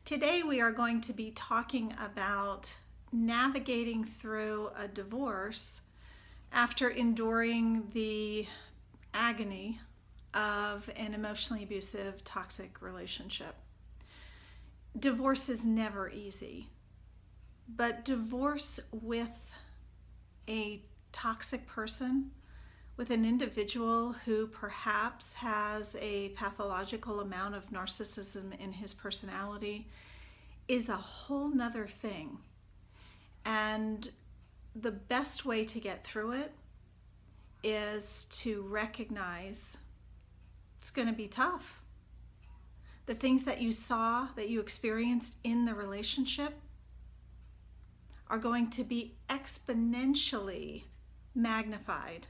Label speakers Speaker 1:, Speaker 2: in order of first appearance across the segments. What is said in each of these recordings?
Speaker 1: Today we are going to be talking about navigating through a divorce after enduring the agony of an emotionally abusive, toxic relationship. Divorce is never easy, but divorce with a toxic person, with an individual who perhaps has a pathological amount of narcissism in his personality, is a whole nother thing. And the best way to get through it is to recognize it's going to be tough. The things that you saw, that you experienced in the relationship are going to be exponentially magnified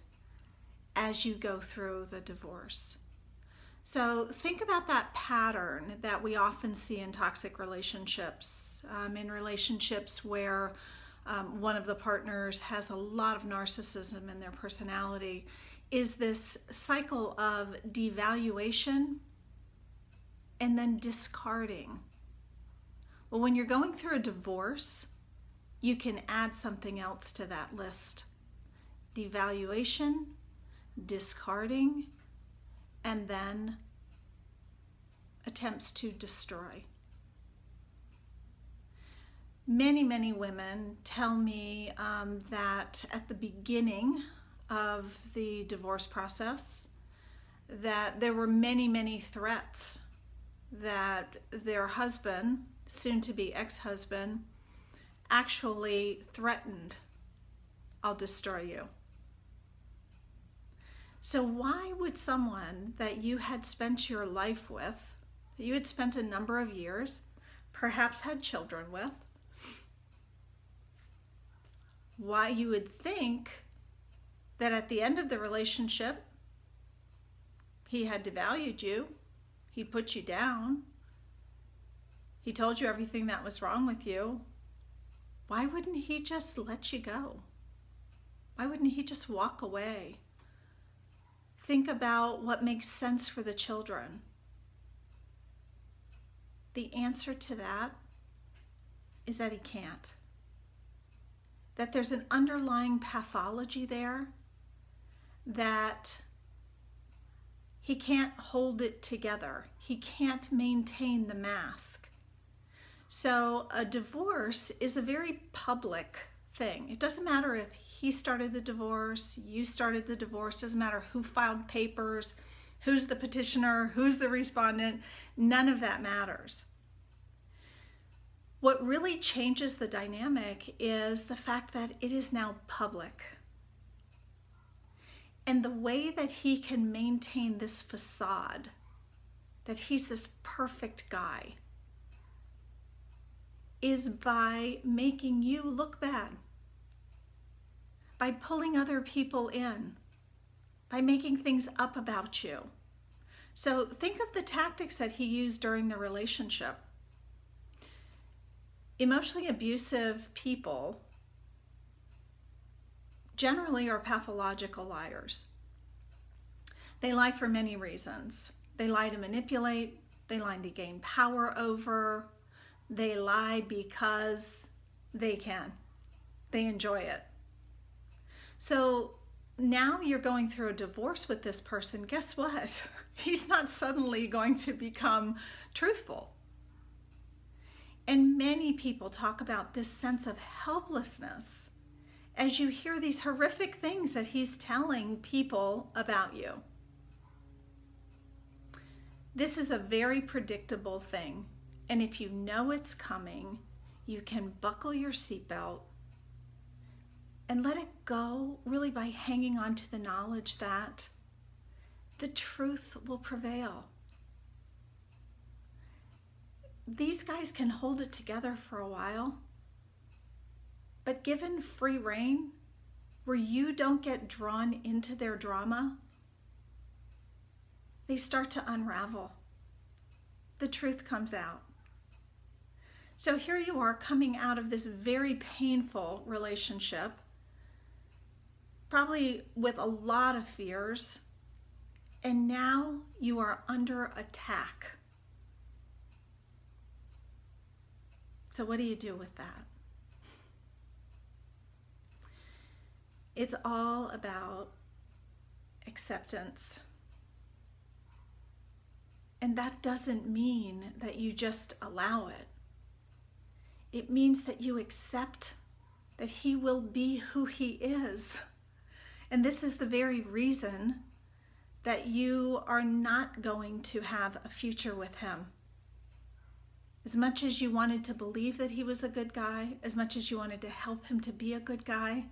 Speaker 1: as you go through the divorce. So think about that pattern that we often see in toxic relationships, in relationships where one of the partners has a lot of narcissism in their personality, is this cycle of devaluation and then discarding. Well, when you're going through a divorce, you can add something else to that list. Devaluation, discarding, and then attempts to destroy. Many women tell me that at the beginning of the divorce process that there were many threats that their husband, soon to be ex-husband, actually threatened, "I'll destroy you." So why would someone that you had spent your life with, that you had spent a number of years, perhaps had children with, why you would think that at the end of the relationship, he had devalued you, he put you down, he told you everything that was wrong with you, why wouldn't he just let you go? Why wouldn't he just walk away? Think about what makes sense for the children. The answer to that is that he can't. That there's an underlying pathology there, that he can't hold it together. He can't maintain the mask. So a divorce is a very public thing. It doesn't matter if he started the divorce, you started the divorce, doesn't matter who filed papers, who's the petitioner, who's the respondent, none of that matters. What really changes the dynamic is the fact that it is now public. And the way that he can maintain this facade, that he's this perfect guy, is by making you look bad, by pulling other people in, by making things up about you. So think of the tactics that he used during the relationship. Emotionally abusive people generally are pathological liars. They lie for many reasons. They lie to manipulate, they lie to gain power over, they lie because they can. They enjoy it. So now you're going through a divorce with this person. Guess what? He's not suddenly going to become truthful. And many people talk about this sense of helplessness as you hear these horrific things that he's telling people about you. This is a very predictable thing. And if you know it's coming, you can buckle your seatbelt and let it go, really by hanging on to the knowledge that the truth will prevail. These guys can hold it together for a while, but given free rein, where you don't get drawn into their drama, they start to unravel. The truth comes out. So here you are coming out of this very painful relationship, probably with a lot of fears, and now you are under attack. So what do you do with that? It's all about acceptance. And that doesn't mean that you just allow it. It means that you accept that he will be who he is. And this is the very reason that you are not going to have a future with him. As much as you wanted to believe that he was a good guy, as much as you wanted to help him to be a good guy,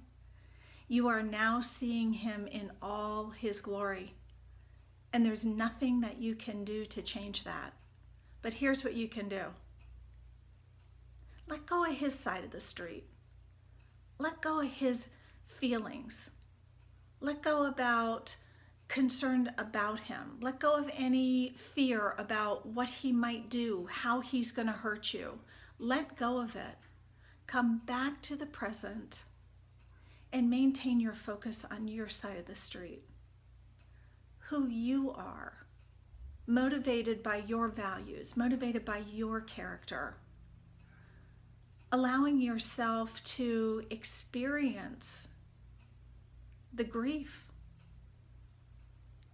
Speaker 1: you are now seeing him in all his glory. And there's nothing that you can do to change that. But here's what you can do. Let go of his side of the street. Let go of his feelings. Let go about concerned about him. Let go of any fear about what he might do, how he's going to hurt you. Let go of it. Come back to the present and maintain your focus on your side of the street. Who you are, motivated by your values, motivated by your character. Allowing yourself to experience the grief,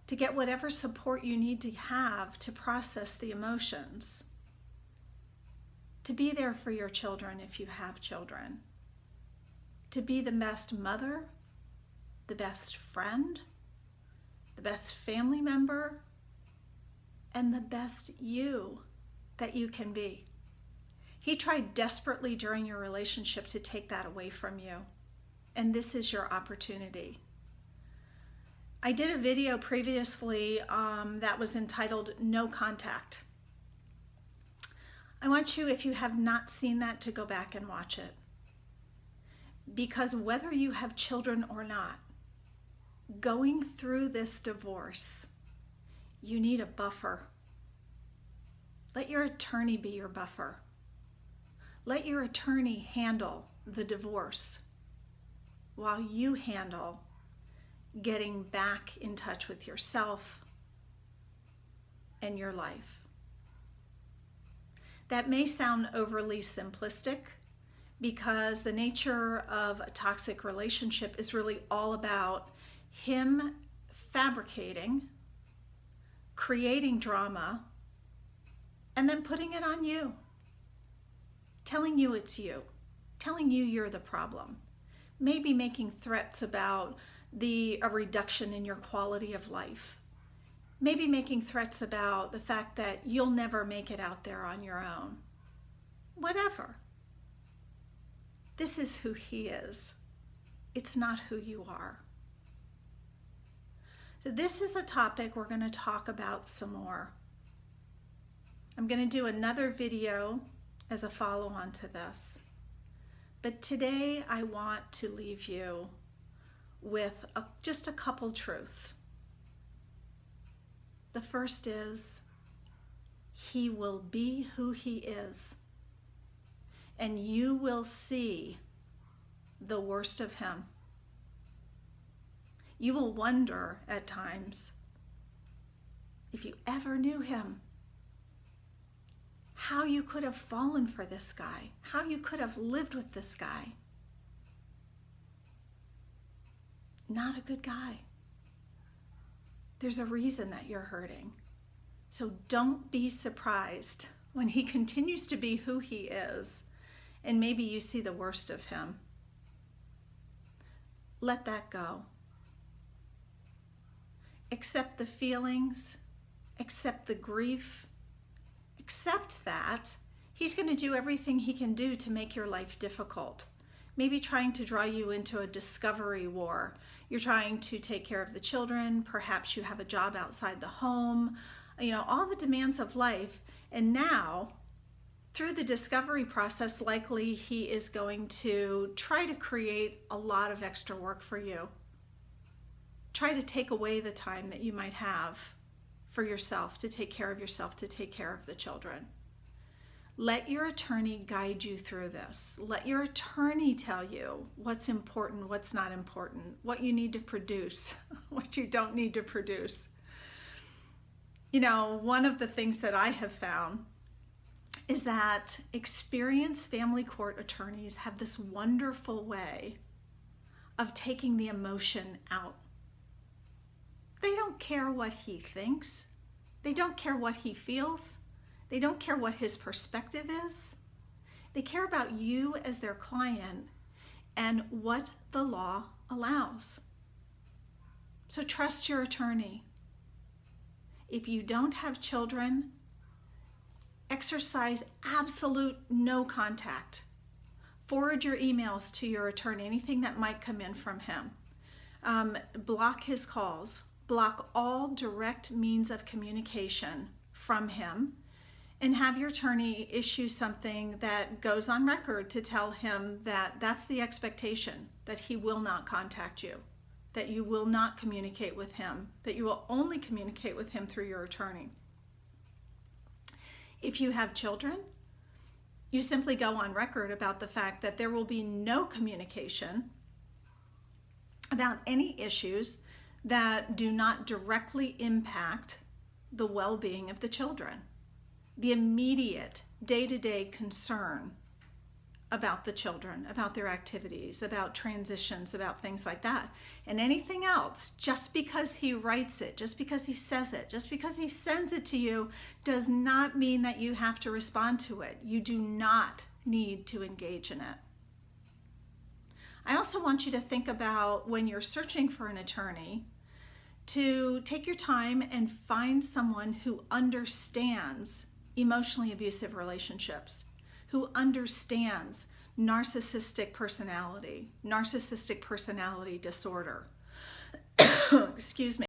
Speaker 1: to get whatever support you need to have to process the emotions, to be there for your children if you have children, to be the best mother, the best friend, the best family member, and the best you that you can be. He tried desperately during your relationship to take that away from you, and this is your opportunity. I did a video previously that was entitled No Contact. I want you, if you have not seen that, to go back and watch it. Because whether you have children or not, going through this divorce, you need a buffer. Let your attorney be your buffer. Let your attorney handle the divorce while you handle getting back in touch with yourself and your life. That may sound overly simplistic because the nature of a toxic relationship is really all about him fabricating, creating drama, and then putting it on you. Telling you it's you. Telling you you're the problem. Maybe making threats about a reduction in your quality of life. Maybe making threats about the fact that you'll never make it out there on your own. Whatever. This is who he is. It's not who you are. So this is a topic we're going to talk about some more. I'm going to do another video as a follow-on to this. But today I want to leave you with just a couple truths. The first is, he will be who he is, and you will see the worst of him. You will wonder at times if you ever knew him, how you could have fallen for this guy, how you could have lived with this guy. Not a good guy. There's a reason that you're hurting. So don't be surprised when he continues to be who he is, and maybe you see the worst of him. Let that go. Accept the feelings, accept the grief, accept that he's going to do everything he can do to make your life difficult. Maybe trying to draw you into a discovery war. You're trying to take care of the children. Perhaps you have a job outside the home. All the demands of life. And now, through the discovery process, likely he is going to try to create a lot of extra work for you. Try to take away the time that you might have for yourself, to take care of yourself, to take care of the children. Let your attorney guide you through this. Let your attorney tell you what's important, what's not important, what you need to produce, what you don't need to produce. One of the things that I have found is that experienced family court attorneys have this wonderful way of taking the emotion out. They don't care what he thinks. They don't care what he feels. They don't care what his perspective is. They care about you as their client and what the law allows. So trust your attorney. If you don't have children, exercise absolute no contact. Forward your emails to your attorney, anything that might come in from him. Block his calls. Block all direct means of communication from him, and have your attorney issue something that goes on record to tell him that that's the expectation, that he will not contact you, that you will not communicate with him, that you will only communicate with him through your attorney. If you have children, you simply go on record about the fact that there will be no communication about any issues that do not directly impact the well-being of the children. The immediate day-to-day concern about the children, about their activities, about transitions, about things like that. And anything else, just because he writes it, just because he says it, just because he sends it to you, does not mean that you have to respond to it. You do not need to engage in it. I also want you to think about, when you're searching for an attorney, to take your time and find someone who understands emotionally abusive relationships, who understands narcissistic personality disorder. Excuse me.